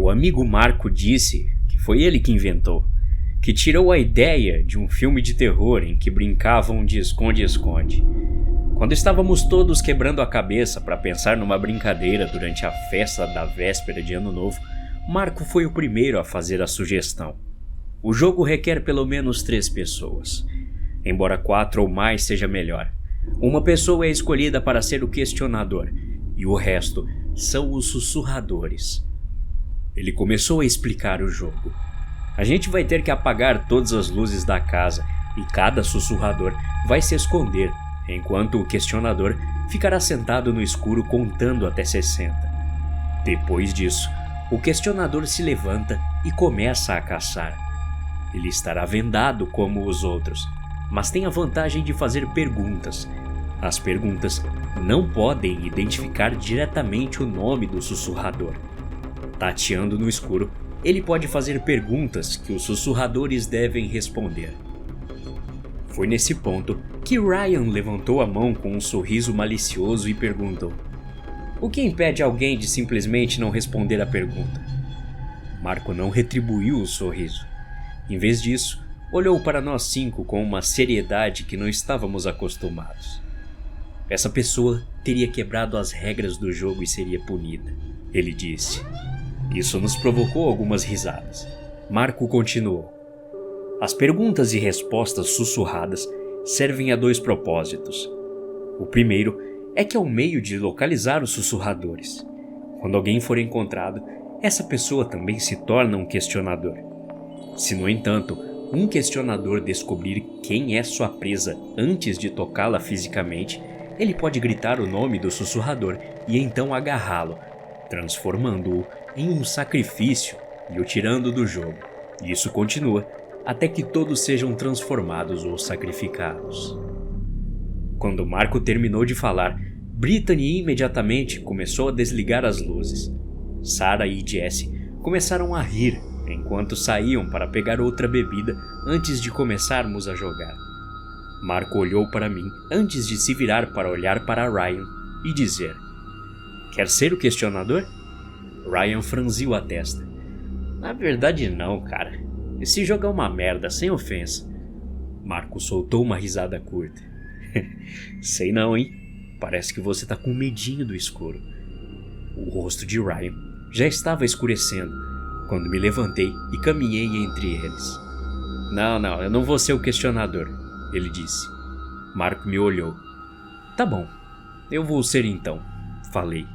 Meu amigo Marco disse que foi ele que inventou, que tirou a ideia de um filme de terror em que brincavam de esconde-esconde. Quando estávamos todos quebrando a cabeça para pensar numa brincadeira durante a festa da véspera de Ano Novo, Marco foi o primeiro a fazer a sugestão. O jogo requer pelo menos 3 pessoas. Embora 4 ou mais seja melhor. Uma pessoa é escolhida para ser o questionador, e o resto são os sussurradores. Ele começou a explicar o jogo. A gente vai ter que apagar todas as luzes da casa, e cada sussurrador vai se esconder, enquanto o questionador ficará sentado no escuro contando até 60. Depois disso, o questionador se levanta e começa a caçar. Ele estará vendado como os outros, mas tem a vantagem de fazer perguntas. As perguntas não podem identificar diretamente o nome do sussurrador. Tateando no escuro, ele pode fazer perguntas que os sussurradores devem responder. Foi nesse ponto que Ryan levantou a mão com um sorriso malicioso e perguntou: "O que impede alguém de simplesmente não responder a pergunta?" Marco não retribuiu o sorriso. Em vez disso, olhou para nós 5 com uma seriedade que não estávamos acostumados. Essa pessoa teria quebrado as regras do jogo e seria punida, ele disse. Isso nos provocou algumas risadas. Marco continuou: "As perguntas e respostas sussurradas servem a 2 propósitos. O primeiro é que é um meio de localizar os sussurradores. Quando alguém for encontrado, essa pessoa também se torna um questionador. Se, no entanto, um questionador descobrir quem é sua presa antes de tocá-la fisicamente, ele pode gritar o nome do sussurrador e então agarrá-lo, transformando-o em um sacrifício e o tirando do jogo. E isso continua até que todos sejam transformados ou sacrificados." Quando Marco terminou de falar, Brittany imediatamente começou a desligar as luzes. Sarah e Jesse começaram a rir enquanto saíam para pegar outra bebida antes de começarmos a jogar. Marco olhou para mim antes de se virar para olhar para Ryan e dizer: "Quer ser o questionador?" Ryan franziu a testa. "Na verdade não, cara. Esse jogo é uma merda, sem ofensa." Marco soltou uma risada curta. "Sei não, hein? Parece que você tá com medinho do escuro." O rosto de Ryan já estava escurecendo quando me levantei e caminhei entre eles. Não, eu não vou ser o questionador," ele disse. Marco me olhou. "Tá bom, eu vou ser então," falei.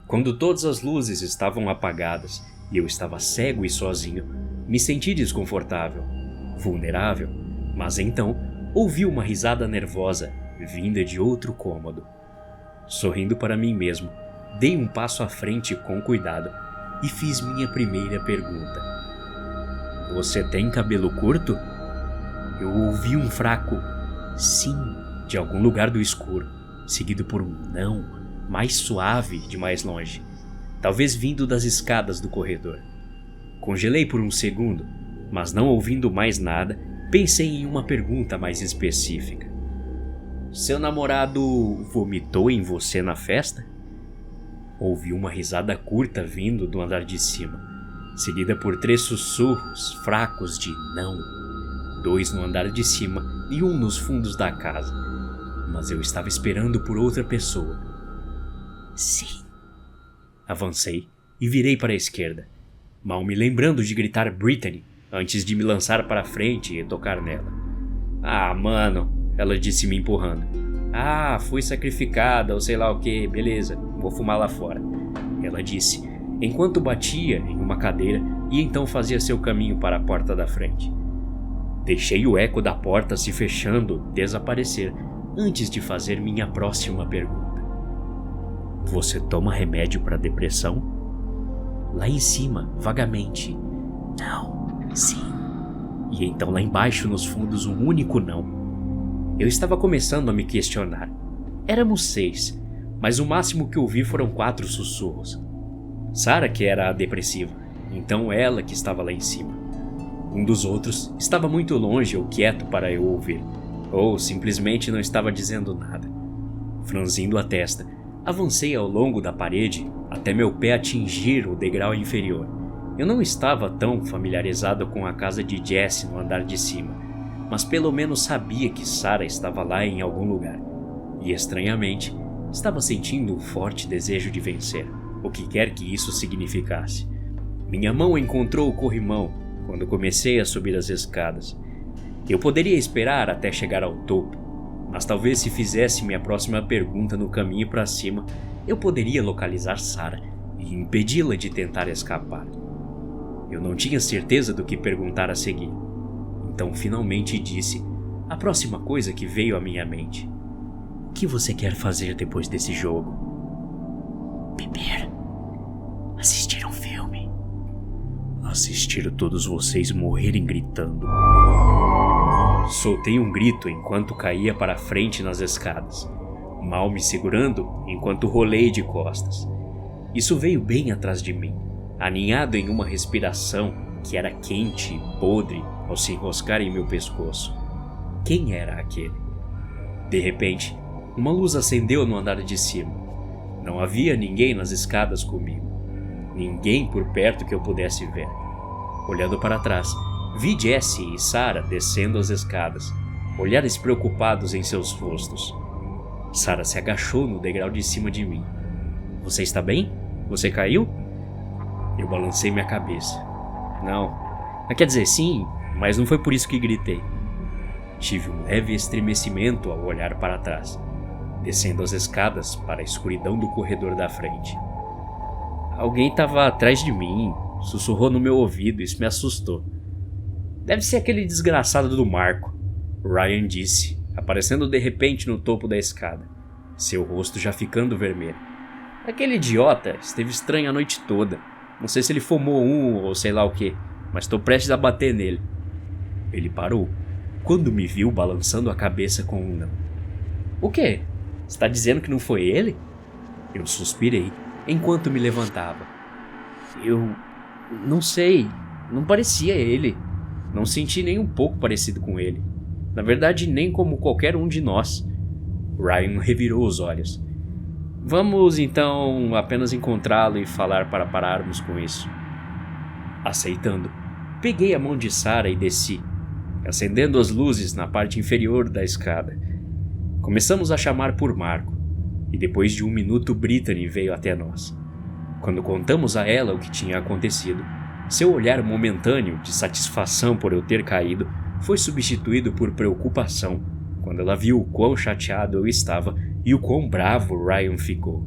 Quando todas as luzes estavam apagadas e eu estava cego e sozinho, me senti desconfortável, vulnerável, mas então ouvi uma risada nervosa vinda de outro cômodo. Sorrindo para mim mesmo, dei um passo à frente com cuidado e fiz minha primeira pergunta: "Você tem cabelo curto?" Eu ouvi um fraco "sim" de algum lugar do escuro, seguido por um "não" mais suave de mais longe, talvez vindo das escadas do corredor. Congelei por um segundo, mas não ouvindo mais nada, pensei em uma pergunta mais específica: "Seu namorado vomitou em você na festa?" Ouvi uma risada curta vindo do andar de cima, seguida por 3 sussurros fracos de "não", 2 no andar de cima e 1 nos fundos da casa. Mas eu estava esperando por outra pessoa. "Sim." Avancei e virei para a esquerda, mal me lembrando de gritar Brittany antes de me lançar para frente e tocar nela. "Ah, mano," ela disse me empurrando. "Ah, fui sacrificada ou sei lá o que, beleza, vou fumar lá fora," ela disse, enquanto batia em uma cadeira e então fazia seu caminho para a porta da frente. Deixei o eco da porta se fechando desaparecer antes de fazer minha próxima pergunta: "Você toma remédio para depressão?" Lá em cima, vagamente: "Não, sim." E então lá embaixo nos fundos um único não. Eu estava começando a me questionar. Éramos 6, mas o máximo que ouvi foram 4 sussurros. Sarah que era a depressiva, então ela que estava lá em cima. Um dos outros estava muito longe ou quieto para eu ouvir, ou simplesmente não estava dizendo nada. Franzindo a testa, avancei ao longo da parede até meu pé atingir o degrau inferior, Eu não estava tão familiarizado com a casa de Jesse no andar de cima, mas pelo menos sabia que Sarah estava lá em algum lugar. E estranhamente, estava sentindo um forte desejo de vencer, o que quer que isso significasse. Minha mão encontrou o corrimão quando comecei a subir as escadas. Eu poderia esperar até chegar ao topo, mas talvez se fizesse minha próxima pergunta no caminho para cima, eu poderia localizar Sarah e impedi-la de tentar escapar. Eu não tinha certeza do que perguntar a seguir. Então finalmente disse a próxima coisa que veio à minha mente. O que você quer fazer depois desse jogo? Beber. Assistir um filme. Assistir todos vocês morrerem gritando. Soltei um grito enquanto caía para frente nas escadas, mal me segurando enquanto rolei de costas. Isso veio bem atrás de mim, aninhado em uma respiração que era quente e podre ao se enroscar em meu pescoço. Quem era aquele? De repente, uma luz acendeu no andar de cima. Não havia ninguém nas escadas comigo. Ninguém por perto que eu pudesse ver. Olhando para trás, vi Jesse e Sarah descendo as escadas, olhares preocupados em seus rostos. Sarah se agachou no degrau de cima de mim. Você está bem? Você caiu? Eu balancei minha cabeça. Não. Quer dizer, sim, mas não foi por isso que gritei. Tive um leve estremecimento ao olhar para trás, descendo as escadas para a escuridão do corredor da frente. Alguém estava atrás de mim, sussurrou no meu ouvido e isso me assustou. Deve ser aquele desgraçado do Marco, Ryan disse, aparecendo de repente no topo da escada, seu rosto já ficando vermelho. Aquele idiota esteve estranho a noite toda. Não sei se ele fumou um ou sei lá o que, mas estou prestes a bater nele. Ele parou, quando me viu balançando a cabeça com um não. O quê? Está dizendo que não foi ele? Eu suspirei, enquanto me levantava. Eu não sei, não parecia ele. Não senti nem um pouco parecido com ele. Na verdade, nem como qualquer um de nós. Ryan revirou os olhos. Vamos, então, apenas encontrá-lo e falar para pararmos com isso. Aceitando, peguei a mão de Sarah e desci, acendendo as luzes na parte inferior da escada. Começamos a chamar por Marco, e depois de 1 minuto Brittany veio até nós. Quando contamos a ela o que tinha acontecido, seu olhar momentâneo de satisfação por eu ter caído foi substituído por preocupação quando ela viu o quão chateado eu estava e o quão bravo Ryan ficou.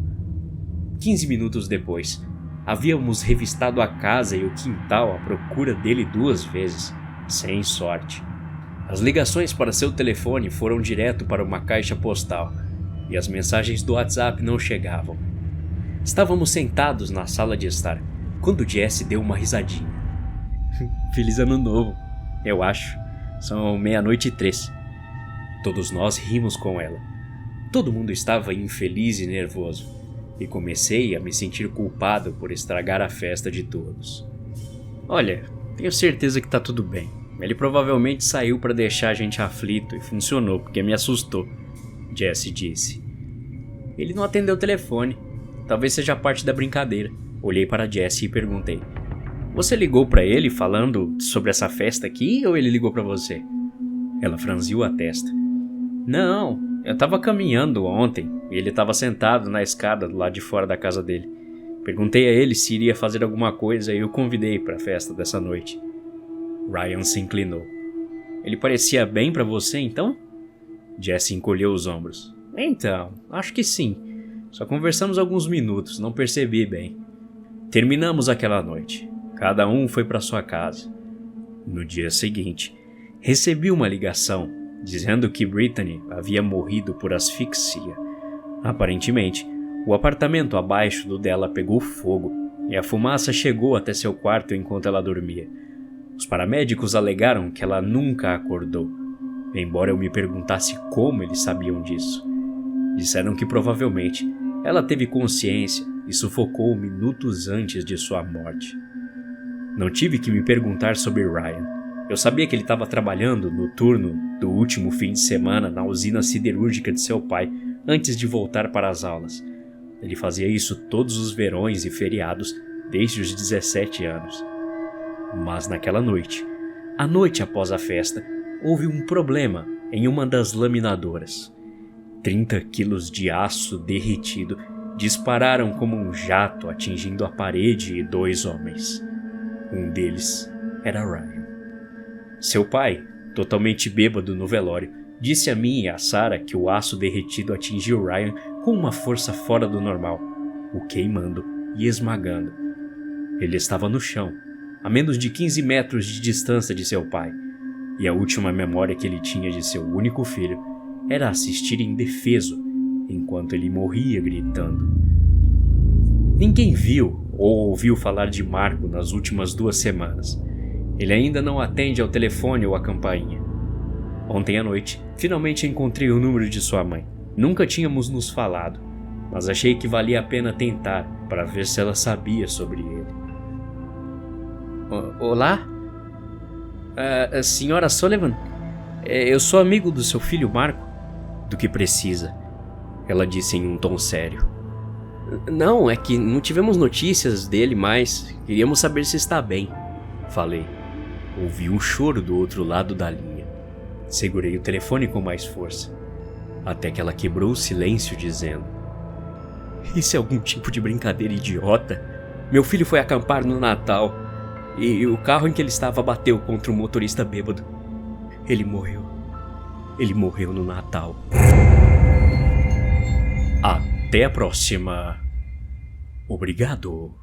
15 minutos depois, havíamos revistado a casa e o quintal à procura dele 2 vezes, sem sorte. As ligações para seu telefone foram direto para uma caixa postal e as mensagens do WhatsApp não chegavam. Estávamos sentados na sala de estar quando Jesse deu uma risadinha. Feliz ano novo, eu acho. São 00:03. Todos nós rimos com ela. Todo mundo estava infeliz e nervoso, e comecei a me sentir culpado por estragar a festa de todos. Olha, tenho certeza que tá tudo bem. Ele provavelmente saiu para deixar a gente aflito e funcionou porque me assustou, Jesse disse. Ele não atendeu o telefone. Talvez seja parte da brincadeira. Olhei para Jesse e perguntei. Você ligou para ele falando sobre essa festa aqui ou ele ligou para você? Ela franziu a testa. Não, eu estava caminhando ontem e ele estava sentado na escada do lado de fora da casa dele. Perguntei a ele se iria fazer alguma coisa e o convidei para a festa dessa noite. Ryan se inclinou. Ele parecia bem para você então? Jesse encolheu os ombros. Então, acho que sim. Só conversamos alguns minutos, não percebi bem. Terminamos aquela noite. Cada um foi para sua casa. No dia seguinte, recebi uma ligação dizendo que Brittany havia morrido por asfixia. Aparentemente, o apartamento abaixo do dela pegou fogo e a fumaça chegou até seu quarto enquanto ela dormia. Os paramédicos alegaram que ela nunca acordou, embora eu me perguntasse como eles sabiam disso. Disseram que provavelmente ela teve consciência e sufocou minutos antes de sua morte. Não tive que me perguntar sobre Ryan. Eu sabia que ele estava trabalhando no turno do último fim de semana na usina siderúrgica de seu pai antes de voltar para as aulas. Ele fazia isso todos os verões e feriados desde os 17 anos. Mas naquela noite, a noite após a festa, houve um problema em uma das laminadoras. 30 quilos de aço derretido dispararam como um jato atingindo a parede e 2 homens. Um deles era Ryan. Seu pai, totalmente bêbado no velório, disse a mim e a Sarah que o aço derretido atingiu Ryan com uma força fora do normal, o queimando e esmagando. Ele estava no chão, a menos de 15 metros de distância de seu pai, e a última memória que ele tinha de seu único filho era assistir indefeso enquanto ele morria gritando. Ninguém viu ou ouviu falar de Marco nas últimas 2 semanas. Ele ainda não atende ao telefone ou à campainha. Ontem à noite, finalmente encontrei o número de sua mãe. Nunca tínhamos nos falado, mas achei que valia a pena tentar para ver se ela sabia sobre ele. Olá? Senhora Sullivan? Eu sou amigo do seu filho Marco. Do que precisa? Ela disse em um tom sério. Não, é que não tivemos notícias dele mais. Queríamos saber se está bem. Falei. Ouvi um choro do outro lado da linha. Segurei o telefone com mais força, até que ela quebrou o silêncio dizendo: Isso é algum tipo de brincadeira idiota? Meu filho foi acampar no Natal e o carro em que ele estava bateu contra um motorista bêbado. Ele morreu. Ele morreu no Natal. Até a próxima. Obrigado.